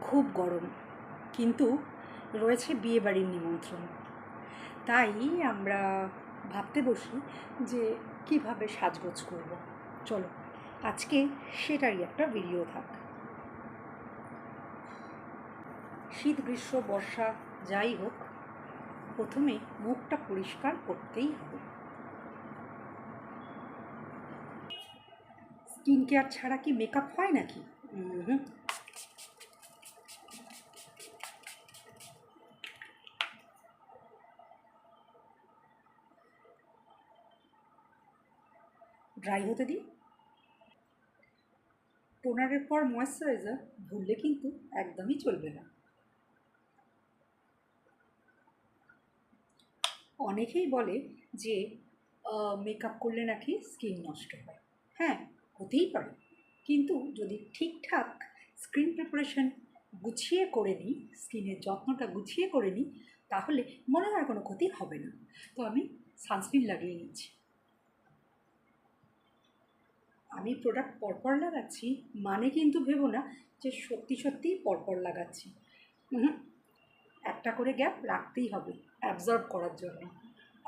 খুব গরম, কিন্তু রয়েছে বিয়েবাড়ির নিমন্ত্রণ। তাই আমরা ভাবতে বসি যে কিভাবে সাজগোজ করব। চলো আজকে সেটারই একটা ভিডিও থাক। শীত, গ্রীষ্ম, বর্ষা যাই হোক, প্রথমে মুখটা পরিষ্কার করতেই হবে। স্কিন কেয়ার ছাড়া কি মেকআপ হয় নাকি? ড্রাই হতে দিই। টোনারের পর ময়েশ্চারাইজার ভুললে কিন্তু একদমই চলবে না। অনেকেই বলে যে মেকআপ করলে নাকি স্কিন নষ্ট হয়। হ্যাঁ, হতেই পারে, কিন্তু যদি ঠিকঠাক স্কিন প্রিপারেশন গুছিয়ে করে নিই, স্কিনের যত্নটা গুছিয়ে করে নিই, তাহলে মনে হয় কোনো ক্ষতি হবে না। তো আমি সানস্ক্রিন লাগিয়ে নিচ্ছি। আমি প্রোডাক্ট পরপর লাগাচ্ছি মানে কিন্তু ভেবো না যে সত্যি সত্যিই পরপর লাগাচ্ছি। একটা করে গ্যাপ রাখতেই হবে অ্যাবজর্ব করার জন্য।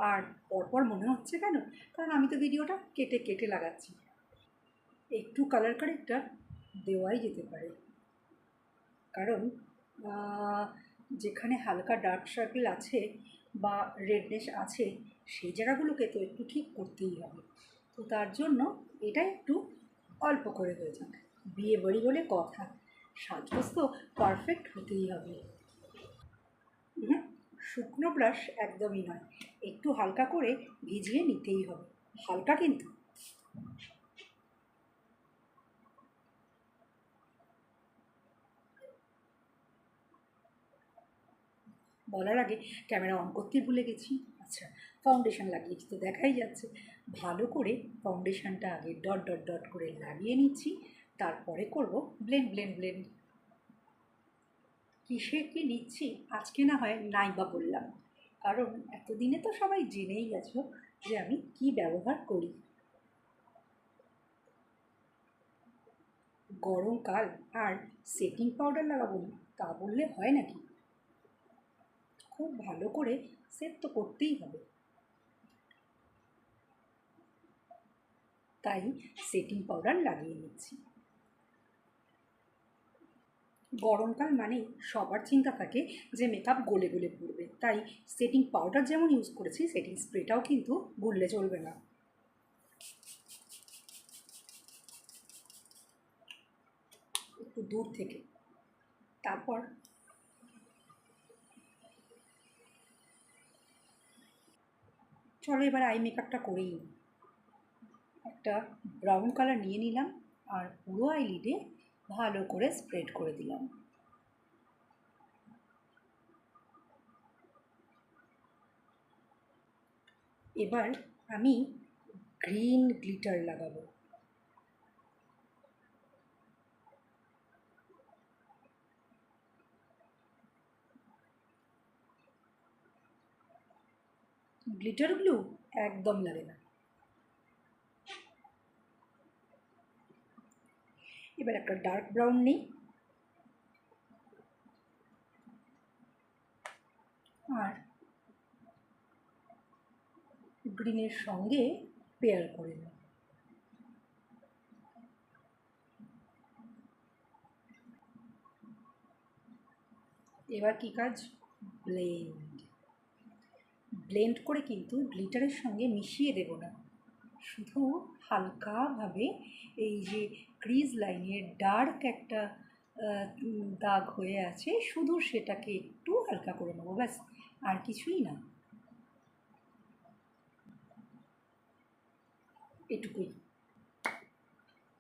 আর পরপর মনে হচ্ছে কেন? কারণ আমি তো ভিডিওটা কেটে কেটে লাগাচ্ছি। একটু কালার কারেক্টার দেওয়াই যেতে পারে, কারণ যেখানে হালকা ডার্ক সার্কেল আছে বা রেডনেস আছে, সেই জায়গাগুলোকে তো একটু ঠিক করতেই হবে। তো তার জন্য এটা একটু অল্প করে হয়ে যাক। বিয়ে বাড়ি বলে কথা, সাজগোজ তো পারফেক্ট হতেই হবে। শুকনো ব্রাশ একদমই নয়, একটু হালকা করে ভিজিয়ে নিতেই হবে। হালকা কিন্তু। বলার আগে ক্যামেরা অন করতে ভুলে গেছি। আচ্ছা, ফাউন্ডেশন লাগিয়েছি তো দেখাই যাচ্ছে। ভালো করে ফাউন্ডেশনটা আগে ডট ডট ডট করে লাগিয়ে নিচ্ছি, তারপরে করব ব্লেন্ড ব্লেন্ড ব্লেন্ড। কিসে কি নিচ্ছি আজকে না হয় নাই বা বললাম, কারণ এতদিনে তো সবাই জেনেই গেছো যে আমি কি ব্যবহার করি। গরমকাল আর সেটিং পাউডার লাগাবো না তা বললে হয় নাকি? খুব ভালো করে সেট তো করতেই হবে, তাই সেটিং পাউডার লাগিয়ে নিচ্ছি। গরমকাল মানেই সবার চিন্তা থাকে যে মেকআপ গলে গলে পড়বে, তাই সেটিং পাউডার যেমন ইউজ করেছি, সেটিং স্প্রেটাও কিন্তু গুললে চলবে না। একটু দূর থেকে। তারপর চলো এবার আই মেকআপটা করেই নিই। একটা ব্রাউন কালার নিয়ে নিলাম আর পুরো আইলিডে ভালো করে স্প্রেড করে দিলাম। এবার আমি গ্রিন গ্লিটার লাগাবো। গ্লিটার গ্লু একদম লাগে না। এবার একটা ডার্ক ব্রাউন নিই আর গ্রিনের সঙ্গে পেয়ার করে নিই। এবার কী কাজ? ব্লেন্ড। ব্লেন্ড করে কিন্তু গ্লিটারের সঙ্গে মিশিয়ে দেব না, শুধু হালকাভাবে এই যে ক্রিজ লাইনের ডার্ক একটা দাগ হয়ে আছে, শুধু সেটাকে একটু হালকা করে নেবো, ব্যাস, আর কিছুই না। এটুকুই।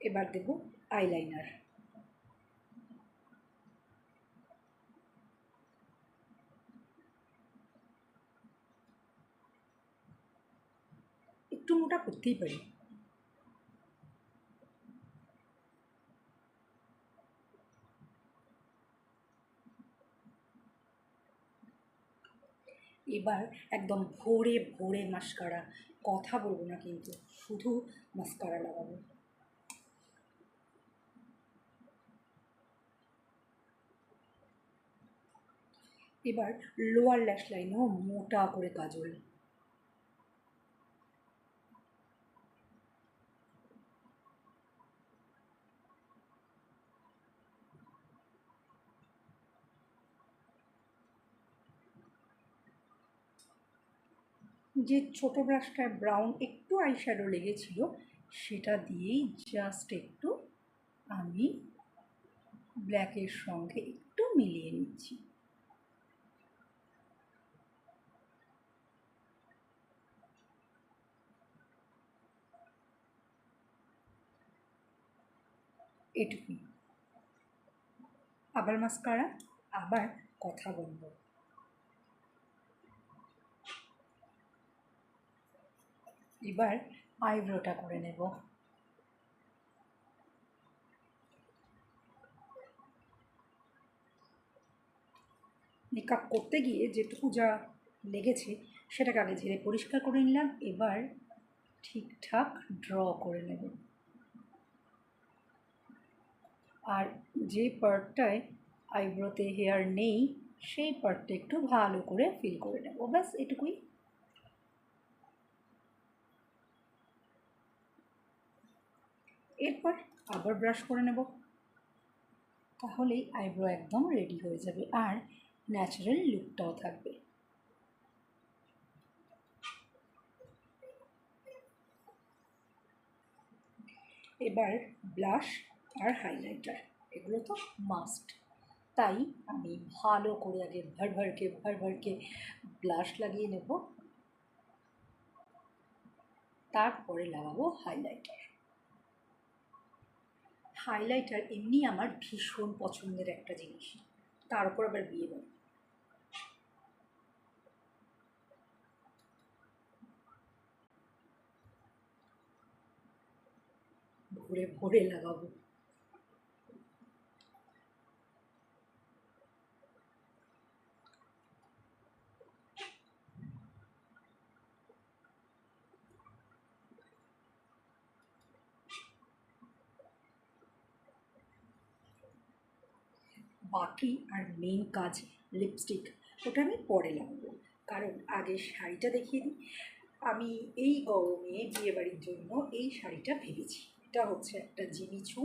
এবার দেব আইলাইনার। একটু মোটা করতেই পারি। এবার একদম ভোরে ভোরে মাস্কারা, কথা বলবো না কিন্তু, শুধু মাস্কারা লাগাবো। এবার লোয়ার ল্যাশ লাইনেও মোটা করে কাজল। যে ছোটো ব্রাশটায় ব্রাউন একটু আইশ্যাডো লেগেছিল সেটা দিয়েই জাস্ট একটু আমি ব্ল্যাকের সঙ্গে একটু মিলিয়ে নিচ্ছি। এটুকুই। আবার মাস্কারা, আবার কথা বলবো। এবার আইব্রোটা করে নেব। মেকআপ করতে গিয়ে যেটুকু যা লেগেছে সেটাকে আগে ঝেড়ে পরিষ্কার করে নিলাম। এবার ঠিকঠাক ড্র করে নেব। আর যে পার্টটায় আইব্রোতে হেয়ার নেই সেই পার্টটা একটু ভালো করে ফিল করে নেব। ব্যাস এটুকুই। এরপর আবার ব্রাশ করে নেব, তাহলেই আইব্রো একদম রেডি হয়ে যাবে আর ন্যাচারাল লুকটাও থাকবে। এবার ব্লাশ আর হাইলাইটার, এগুলো তো মাস্ট। তাই আমি ভালো করে আগে ভরভরকে ব্লাশ লাগিয়ে নেব, তারপরে লাগাবো হাইলাইটার। হাইলাইটার এমনি আমার ভীষণ পছন্দের একটা জিনিস, তার উপর আবার বিয়েবাড়ি। ভরে ভরে লাগাবো। বাকি আর মেন কাজ লিপস্টিক, ওটা আমি পরে লাগাবো, কারণ আগে শাড়িটা দেখিয়ে দিই। আমি এই গরমে বিয়েবাড়ির জন্য এই শাড়িটা ভেবেছি। এটা হচ্ছে একটা জিমিচু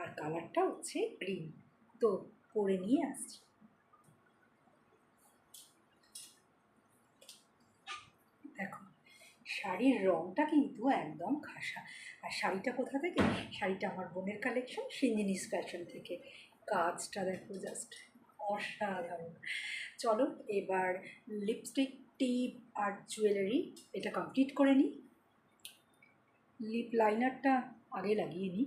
আর কালারটা হচ্ছে গ্রিন। তো পরে নিয়ে আসছি। দেখো, শাড়ির রঙটা কিন্তু একদম খাসা। আর শাড়িটা কোথা থেকে? শাড়িটা আমার বোনের কালেকশন, সিঞ্জিনিস ফ্যাশন থেকে। কাজটা দেখো জাস্ট অসাধারণ। চলো এবার লিপস্টিক, টিপ আর জুয়েলারি এটা কমপ্লিট করে নিই। লিপ লাইনারটা আগে লাগিয়ে নিই।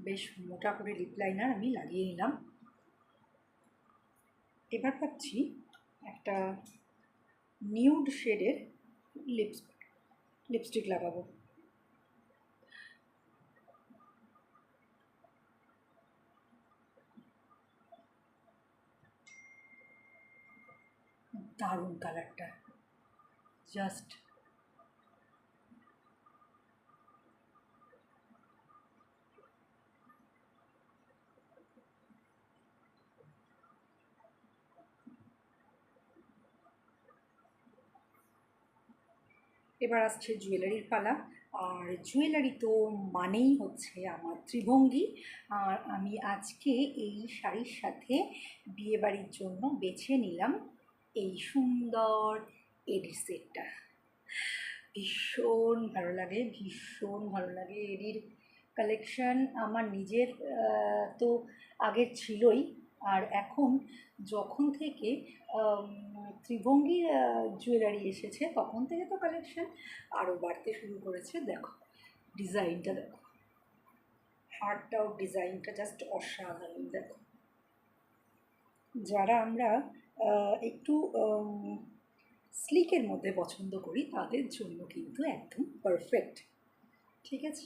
বেশ মোটা করে লিপ লাইনার আমি লাগিয়ে নিলাম। এবার ভাবছি একটা নিউড শেডের লিপস্টিক লাগাবো। দারুণ কালারটা, জাস্ট এবার আসছে জুয়েলারির পালা। আর জুয়েলারি তো মানেই হচ্ছে আমার ত্রিভঙ্গি। আর আমি আজকে এই শাড়ির সাথে বিয়েবাড়ির জন্য বেছে নিলাম এই সুন্দর এডি সেটটা। ভীষণ ভালো লাগে, ভীষণ ভালো লাগে। এডির কালেকশান আমার নিজের তো আগের ছিলই, আর এখন যখন থেকে ত্রিভঙ্গি জুয়েলারি এসেছে তখন থেকে তো কালেকশান আরও বাড়তে শুরু করেছে। দেখো ডিজাইনটা, দেখো হার্টটাও ডিজাইনটা জাস্ট অসাধারণ। দেখো, যারা আমরা একটু স্লিকের মধ্যে পছন্দ করি তাদের জন্য কিন্তু একদম পারফেক্ট। ঠিক আছে,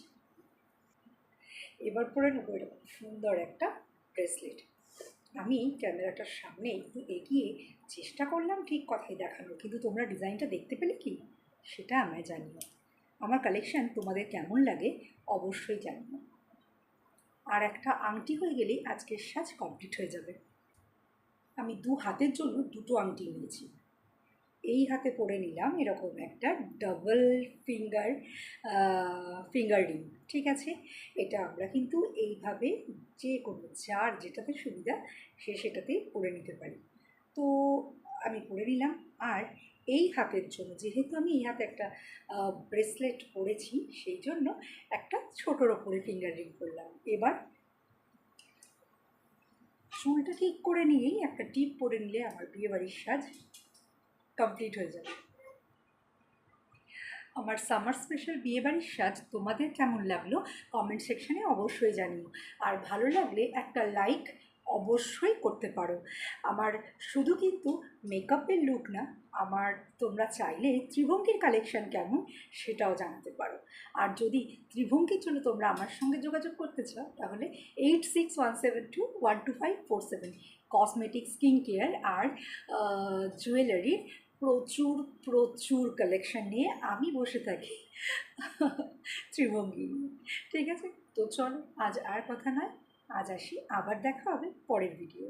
এবার পরে নেবো এরকম সুন্দর একটা ব্রেসলেট। আমি ক্যামেরাটার সামনে একটু এগিয়ে চেষ্টা করলাম ঠিক কথাই দেখানোর, কিন্তু তোমরা ডিজাইনটা দেখতে পেলে কি সেটা আমায় জানিও। আমার কালেকশান তোমাদের কেমন লাগে অবশ্যই জানিও। আর একটা আংটি হয়ে গেলেই আজকের সাজ কমপ্লিট হয়ে যাবে। আমি 2 হাতের জন্য 2টো আংটি নিয়েছি। এই হাতে পরে নিলাম এরকম একটা ডাবল ফিঙ্গার রিং, ঠিক আছে। এটা আমরা কিন্তু এইভাবে যে কোনো যার যেটাতে সুবিধা সে সেটাতেই পরে নিতে পারি। তো আমি পরে নিলাম। আর এই হাতের জন্য, যেহেতু আমি এই হাতে একটা ব্রেসলেট পরেছি, সেই জন্য একটা ছোটোর ওপরে ফিঙ্গার রিং করলাম। এবার চুলটা ঠিক করে নিয়েই একটা টিপ পরে নিলে আমার বিয়েবাড়ির সাজ কমপ্লিট হয়ে যাবে। আমার সামার স্পেশাল বিয়েবাড়ির সাজ তোমাদের কেমন লাগলো কমেন্ট সেকশানে অবশ্যই জানিও। আর ভালো লাগলে একটা লাইক অবশ্যই করতে পারো। আমার শুধু কিন্তু মেকআপের লুক না, আমার তোমরা চাইলে ত্রিভঙ্গির কালেকশান কেমন সেটাও জানাতে পারো। আর যদি ত্রিভঙ্গির জন্য তোমরা আমার সঙ্গে যোগাযোগ করতে চাও তাহলে 8617212547। কসমেটিক, স্কিন কেয়ার আর জুয়েলারির প্রচুর প্রচুর কালেকশান নিয়ে আমি বসে থাকি ত্রিভঙ্গি নিয়ে, ঠিক আছে। তো চলো, আজ আর কথা নয়, আজ আসি, আবার দেখা হবে পরের ভিডিও।